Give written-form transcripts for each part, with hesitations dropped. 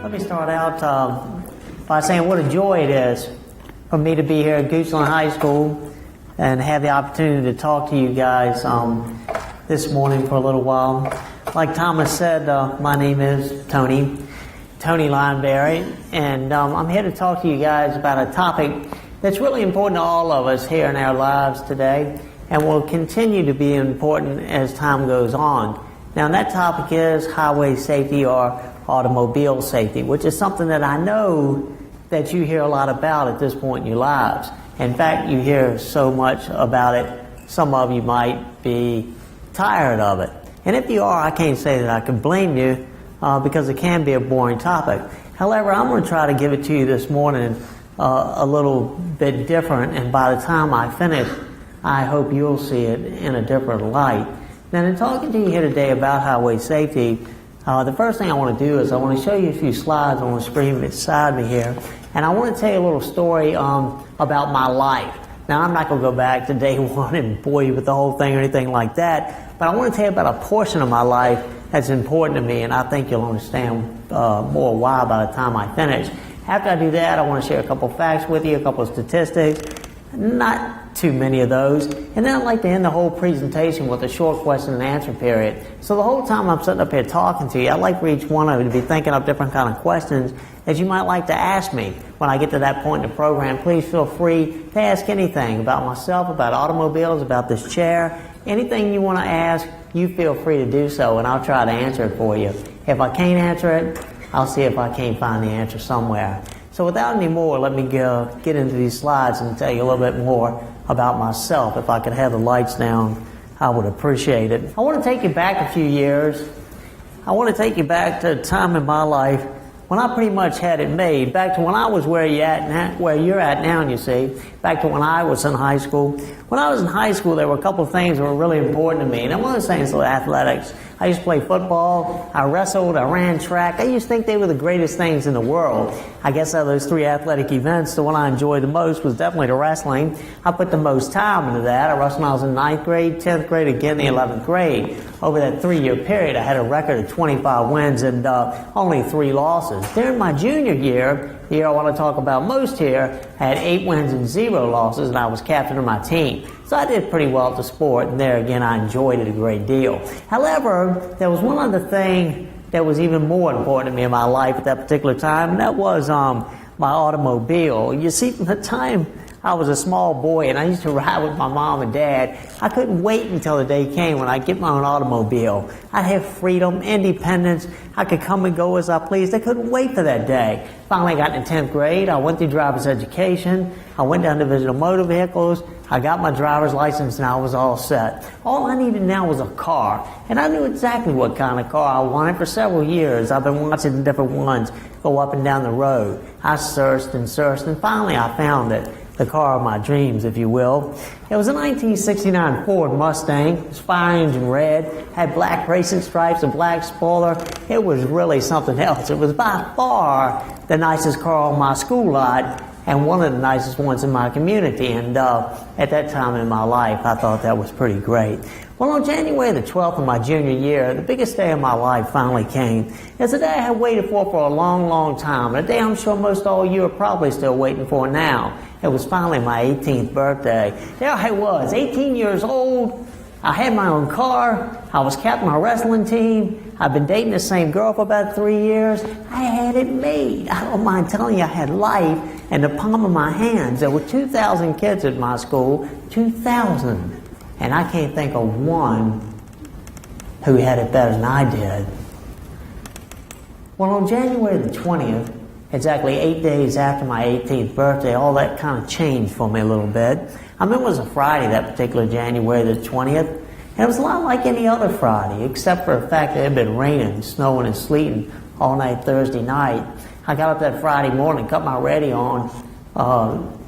Let me start out by saying what a joy it is for me to be here at Goochland High School and have the opportunity to talk to you guys this morning for a little while. Like Thomas said, my name is Tony Lineberry, and I'm here to talk to you guys about a topic that's really important to all of us here in our lives today and will continue to be important as time goes on. Now, that topic is highway safety or automobile safety, which is something that I know that you hear a lot about at this point in your lives. In fact, you hear so much about it, some of you might be tired of it. And if you are, I can't say that I can blame you because it can be a boring topic. However, I'm going to try to give it to you this morning a little bit different, and by the time I finish, I hope you'll see it in a different light. Now, in talking to you here today about highway safety, the first thing I want to do is I want to show you a few slides on the screen beside me here, and I want to tell you a little story about my life. Now, I'm not going to go back to day one and bore you with the whole thing or anything like that, but I want to tell you about a portion of my life that's important to me, and I think you'll understand more why by the time I finish. After I do that, I want to share a couple facts with you, a couple of statistics, not too many of those, and then I'd like to end the whole presentation with a short question and answer period. So the whole time I'm sitting up here talking to you, I'd like for each one of you to be thinking of different kind of questions that you might like to ask me. When I get to that point in the program, please feel free to ask anything about myself, about automobiles, about this chair. Anything you want to ask, you feel free to do so, and I'll try to answer it for you. If I can't answer it, I'll see if I can't find the answer somewhere. So without any more, let me get into these slides and tell you a little bit more about myself. If I could have the lights down, I would appreciate it. I want to take you back a few years. I want to take you back to a time in my life when I pretty much had it made. Back to when I was where you're at now, you see. Back to when I was in high school. When I was in high school, there were a couple of things that were really important to me. And one of those things was athletics. I used to play football, I wrestled, I ran track. I used to think they were the greatest things in the world. I guess out of those three athletic events, the one I enjoyed the most was definitely the wrestling. I put the most time into that. I wrestled when I was in 9th grade, 10th grade, again in the 11th grade. Over that 3-year period, I had a record of 25 wins and only 3 losses. During my junior year, the year I want to talk about most here, I had 8 wins and 0 losses, and I was captain of my team. So I did pretty well at the sport, and there again, I enjoyed it a great deal. However, there was one other thing that was even more important to me in my life at that particular time, and that was my automobile. You see, from the time I was a small boy and I used to ride with my mom and dad, I couldn't wait until the day came when I'd get my own automobile. I'd have freedom, independence. I could come and go as I pleased. I couldn't wait for that day. Finally, I got into 10th grade. I went through driver's education. I went down to Division of Motor Vehicles. I got my driver's license and I was all set. All I needed now was a car. And I knew exactly what kind of car I wanted for several years. I've been watching the different ones go up and down the road. I searched and finally I found it. The car of my dreams, if you will. It was a 1969 Ford Mustang. It was fire engine red, had black racing stripes, a black spoiler. It was really something else. It was by far the nicest car on my school lot and one of the nicest ones in my community. And at that time in my life, I thought that was pretty great. Well, on January the 12th of my junior year, the biggest day of my life finally came. It's a day I had waited for a long, long time. A day I'm sure most all of you are probably still waiting for now. It was finally my 18th birthday. There I was, 18 years old. I had my own car. I was captain of my wrestling team. I've been dating the same girl for about 3 years. I had it made. I don't mind telling you, I had life in the palm of my hands. There were 2,000 kids at my school, 2,000. And I can't think of one who had it better than I did. Well, on January the 20th, exactly 8 days after my 18th birthday, all that kind of changed for me a little bit. I mean, it was a Friday, that particular January the 20th, and it was a lot like any other Friday, except for the fact that it had been raining, snowing, and sleeting all night Thursday night. I got up that Friday morning, cut my radio on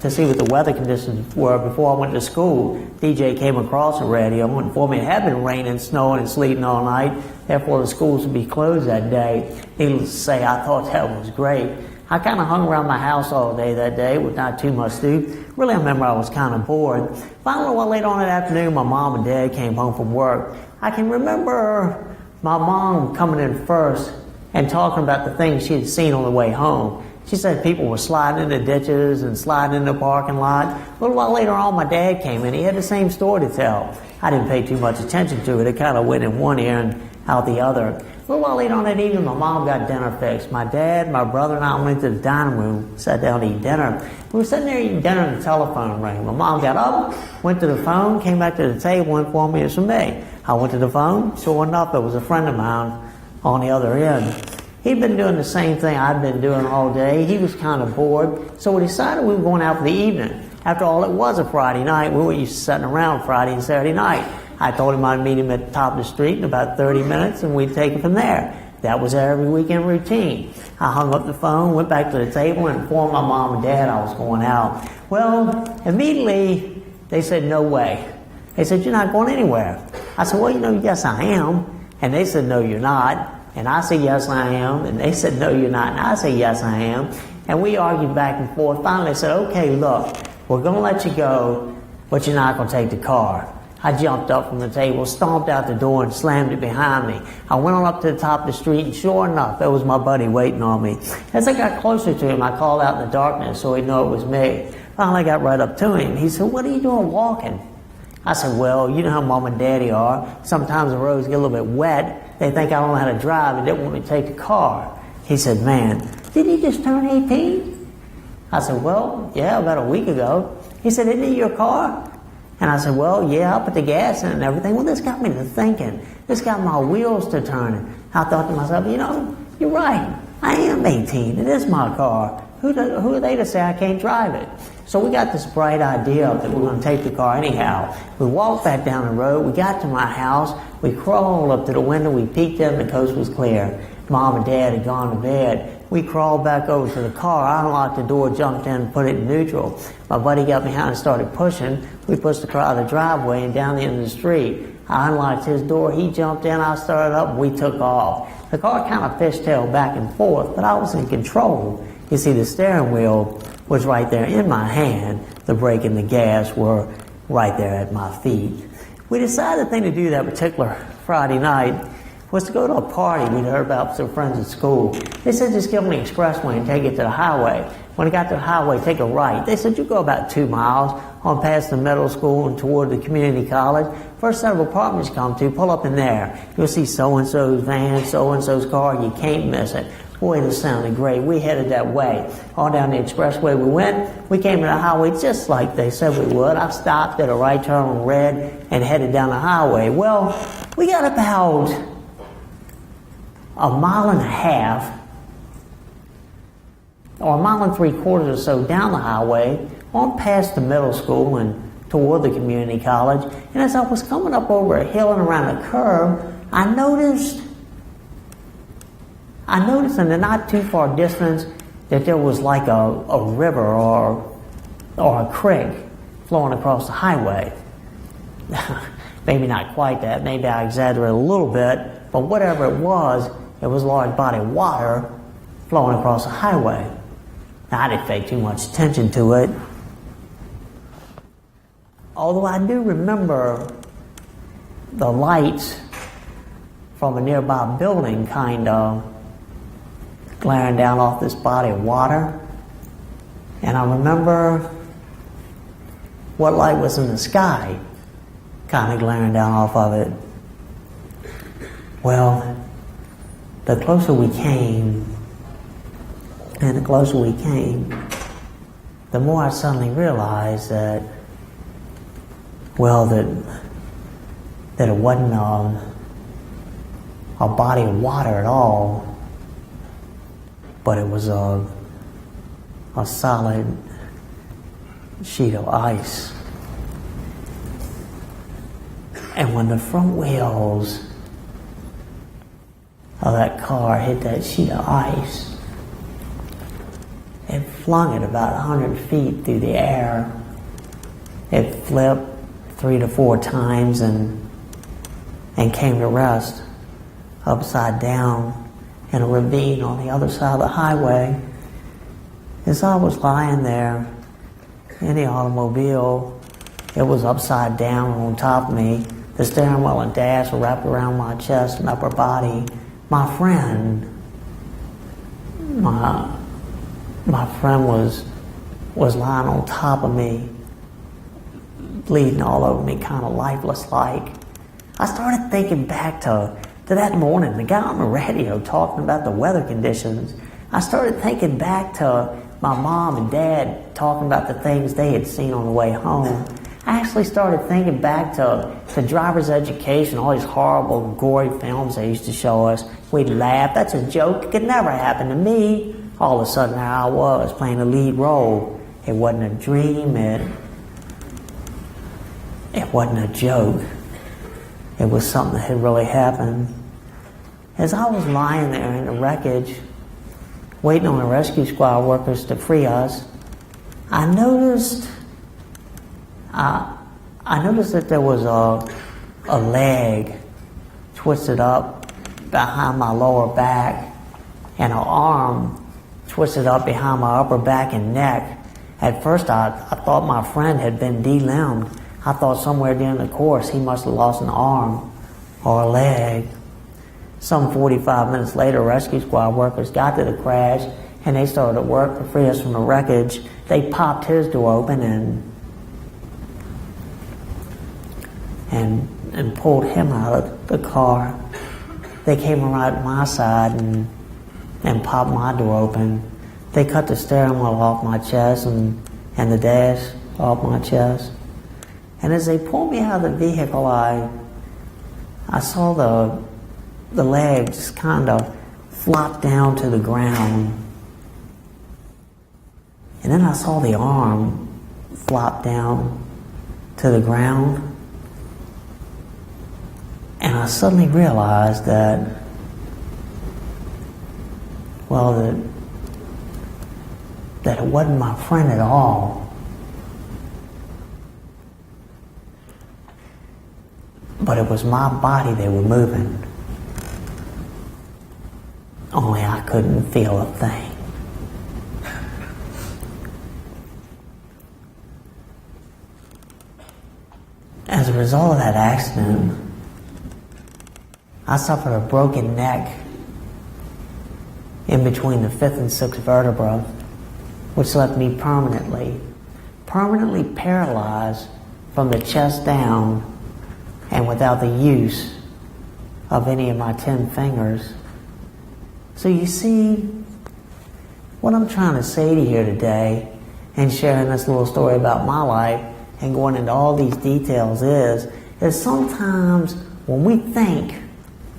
to see what the weather conditions were before I went to school. DJ came across the radio and informed me it had been raining, snowing, and sleeting all night. Therefore, the schools would be closed that day. Needless to say, I thought that was great. I kind of hung around my house all day that day with not too much to do. Really, I remember I was kind of bored. Finally, well, later on that afternoon, my mom and dad came home from work. I can remember my mom coming in first and talking about the things she had seen on the way home. She said people were sliding into ditches and sliding into the parking lot. A little while later on, my dad came in. He had the same story to tell. I didn't pay too much attention to it. It kind of went in one ear and out the other. A little while later on that evening, my mom got dinner fixed. My dad, my brother, and I went to the dining room, sat down to eat dinner. We were sitting there eating dinner and the telephone rang. My mom got up, went to the phone, came back to the table and informed me it was from me. I went to the phone. Sure enough, it was a friend of mine on the other end. He'd been doing the same thing I'd been doing all day. He was kind of bored, so we decided we were going out for the evening. After all, it was a Friday night. We were used to sitting around Friday and Saturday night. I told him I'd meet him at the top of the street in about 30 minutes, and we'd take it from there. That was our every weekend routine. I hung up the phone, went back to the table, and informed my mom and dad I was going out. Well, immediately, they said, no way. They said, you're not going anywhere. I said, well, yes, I am. And they said, no, you're not. And I said, yes, I am. And they said, no, you're not. And I said, yes, I am. And we argued back and forth. Finally, I said, okay, look, we're going to let you go, but you're not going to take the car. I jumped up from the table, stomped out the door, and slammed it behind me. I went on up to the top of the street, and sure enough, there was my buddy waiting on me. As I got closer to him, I called out in the darkness so he'd know it was me. Finally, I got right up to him. He said, what are you doing walking? I said, well, you know how Mom and Daddy are. Sometimes the roads get a little bit wet. They think I don't know how to drive and didn't want me to take the car. He said, man, did he just turn 18? I said, well, yeah, about a week ago. He said, isn't it your car? And I said, well, yeah, I put the gas in and everything. Well, this got me to thinking. This got my wheels to turning. I thought to myself, you're right. I am 18. It is my car. Who are they to say I can't drive it? So we got this bright idea that we're going to take the car anyhow. We walked back down the road. We got to my house. We crawled up to the window. We peeked in. The coast was clear. Mom and Dad had gone to bed. We crawled back over to the car. I unlocked the door, jumped in, and put it in neutral. My buddy got behind and started pushing. We pushed the car out of the driveway and down the end of the street. I unlocked his door. He jumped in. I started up, and we took off. The car kind of fishtailed back and forth, but I was in control. You see, the steering wheel was right there in my hand. The brake and the gas were right there at my feet. We decided the thing to do that particular Friday night was to go to a party we'd heard about some friends at school. They said just get on the expressway and take it to the highway. When I got to the highway, take a right. They said you go about 2 miles on past the middle school and toward the community college. First set of apartments you come to, pull up in there. You'll see so-and-so's van, so-and-so's car. You can't miss it. Boy, this sounded great. We headed that way. On down the expressway we went. We came to the highway just like they said we would. I stopped at a right turn on red and headed down the highway. Well, we got about a mile and a half or a mile and 3/4 or so down the highway on past the middle school and toward the community college. And as I was coming up over a hill and around a curve, I noticed in the not too far distance that there was like a river or a creek flowing across the highway. Maybe not quite that, maybe I exaggerate a little bit, but whatever it was a large body of water flowing across the highway. Now, I didn't pay too much attention to it, although I do remember the lights from a nearby building kind of glaring down off this body of water. And I remember what light was in the sky kind of glaring down off of it. Well, the closer we came, the more I suddenly realized that it wasn't a body of water at all, but it was a solid sheet of ice. And when the front wheels of that car hit that sheet of ice, it flung it about 100 feet through the air. It flipped 3 to 4 times and came to rest upside down in a ravine on the other side of the highway. As I was lying there in the automobile, it was upside down on top of me. The steering wheel and dash were wrapped around my chest and upper body. My friend my friend was lying on top of me, bleeding all over me, kind of lifeless like. I started thinking back to that morning, the guy on the radio talking about the weather conditions. I started thinking back to my mom and dad talking about the things they had seen on the way home. I actually started thinking back to driver's education, all these horrible, gory films they used to show us. We'd laugh. That's a joke. It could never happen to me. All of a sudden, there I was playing a lead role. It wasn't a dream. It wasn't a joke. It was something that had really happened. As I was lying there in the wreckage, waiting on the rescue squad workers to free us, I noticed that there was a leg twisted up behind my lower back and an arm twisted up behind my upper back and neck. At first I thought my friend had been delimbed. I thought somewhere during the course he must have lost an arm or a leg. Some 45 minutes later, rescue squad workers got to the crash and they started to work to free us from the wreckage. They popped his door open and pulled him out of the car. They came around to my side and popped my door open. They cut the steering wheel off my chest and the dash off my chest. And as they pulled me out of the vehicle, I saw the leg just kind of flop down to the ground. And then I saw the arm flop down to the ground. And I suddenly realized that it wasn't my friend at all. But it was my body they were moving. Only I couldn't feel a thing. As a result of that accident, I suffered a broken neck in between the 5th and 6th vertebra, which left me permanently paralyzed from the chest down and without the use of any of my 10 fingers. So you see, what I'm trying to say to you here today, and sharing this little story about my life and going into all these details is sometimes when we think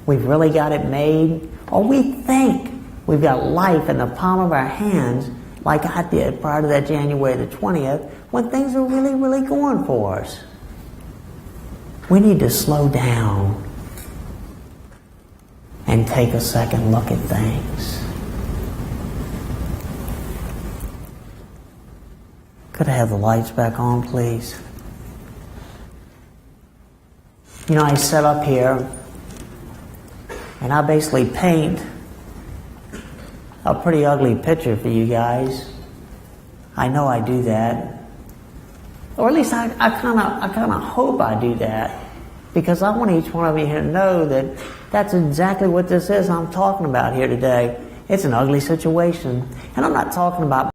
we've really got it made, or we think we've got life in the palm of our hands, like I did prior to that January the 20th, when things are really, really going for us, we need to slow down and take a second look at things. Could I have the lights back on, please? You know, I set up here and I basically paint a pretty ugly picture for you guys. I know I do that. Or at least I kind of hope I do that, because I want each one of you here to know that that's exactly what this is I'm talking about here today. It's an ugly situation. And I'm not talking about